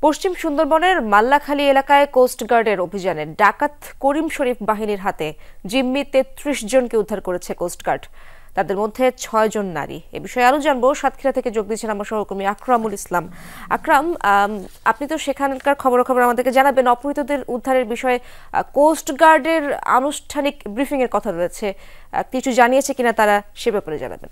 পশ্চিম সুন্দরবনের মাল্লাখালী এলাকায় কোস্টগার্ডের অভিযানে ডাকাত করিম শরীফ বাহিনীর হাতে জিম্মি ৩৩ জনকে উদ্ধার করেছে কোস্টগার্ড। তাদের মধ্যে ৬ জন নারী। এ বিষয়ে আরো জানবো, সাতক্ষীরা থেকে যোগ দিচ্ছেন আমার সহকর্মী আকরামুল ইসলাম। আকরাম, আপনি তো সেখানকার খবরাখবর আমাদেরকে জানাবেন। অপহৃতদের উদ্ধারের বিষয়ে কোস্টগার্ডের আনুষ্ঠানিক ব্রিফিং এর কথা রয়েছে, কিছু জানিয়েছে কিনা তারা, সে ব্যাপারে জানাবেন।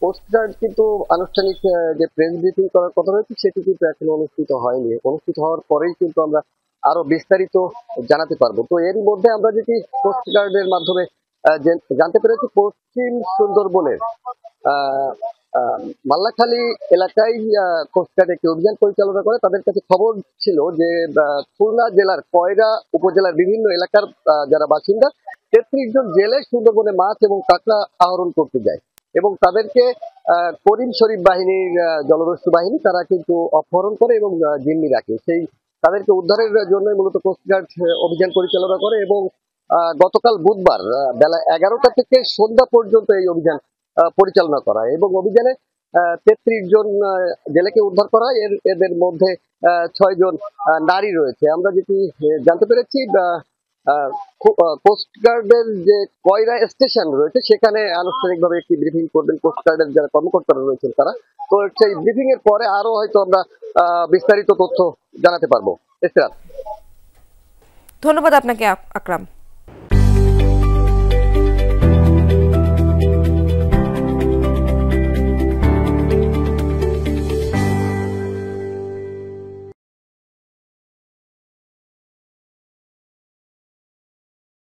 কোস্টগার্ড কিন্তু আনুষ্ঠানিক যে প্রেস ব্রিফিং করার কথা রয়েছে সেটি কিন্তু এখন অনুষ্ঠিত হয়নি। অনুষ্ঠিত হওয়ার পরেই কিন্তু আমরা আরো বিস্তারিত জানাতে পারবো। তো এর মধ্যে আমরা যেটি কোস্টগার্ডের মাধ্যমে জানতে পেরেছি, পশ্চিম সুন্দরবনের মাল্লাখালী এলাকায় কোস্টগার্ড একটি অভিযান পরিচালনা করে। তাদের কাছে খবর ছিল যে খুলনা জেলার কয়রা উপজেলার বিভিন্ন এলাকার যারা বাসিন্দা ৩৩ জন জেলে সুন্দরবনে মাছ এবং কাঁকড়া আহরণ করতে যায় এবং তাদেরকে করিম শরীফ বাহিনীর জলদস্যু বাহিনী তারা কিন্তু অপহরণ করে এবং জিম্মি রাখে। সেই তাদেরকে উদ্ধারের জন্য মূলত কোস্টগার্ড অভিযান পরিচালনা করে এবং গতকাল বুধবার বেলা ১১টা থেকে সন্ধ্যা পর্যন্ত এই অভিযান পরিচালনা করা এবং অভিযানে ৩৩ জন জেলেকে উদ্ধার করা। এদের মধ্যে ৬ জন নারী রয়েছে। আমরা যেটি জানতে পেরেছি, কোস্টগার্ডের যে কয়রা স্টেশন রয়েছে সেখানে আনুষ্ঠানিকভাবে একটি ব্রিফিং করবেন কোস্টগার্ডের যারা কর্মকর্তারা রয়েছেন তারা। তো সেই ব্রিফিং এর পরে আরো হয়তো আমরা বিস্তারিত তথ্য জানাতে পারবো। ধন্যবাদ আপনাকে আকরাম।